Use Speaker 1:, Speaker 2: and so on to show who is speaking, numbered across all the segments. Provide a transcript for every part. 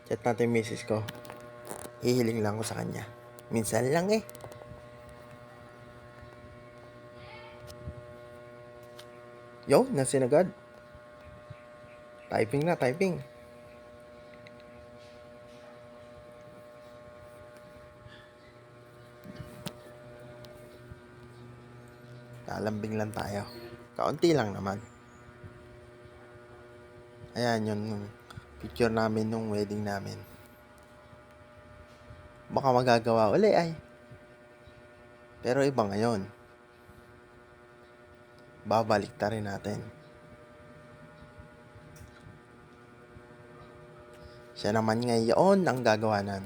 Speaker 1: Chat natin yung misis ko. Hihiling lang ko sa kanya. Minsan lang eh. Yo, nasin agad. Typing na, typing. Lalambing lang tayo. Kaunti lang naman. Ayan yung picture namin nung wedding namin. Baka magagawa uli ay. Pero iba ngayon. Babalik ta rin natin. Siya naman ngayon ang gagawanan.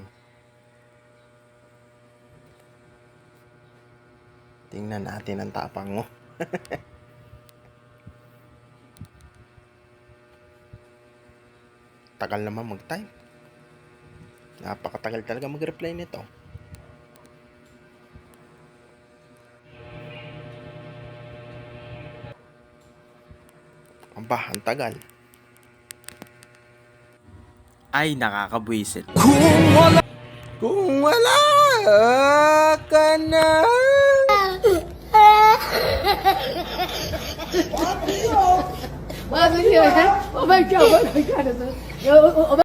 Speaker 1: Tingnan natin ang tapang mo. Tagal naman mag-type. Napakatagal talaga mag-reply nito. Aba, ang tagal.
Speaker 2: Ay, nakakabwisit.
Speaker 1: Kung wala ka na.
Speaker 3: Oh my god, oh my god.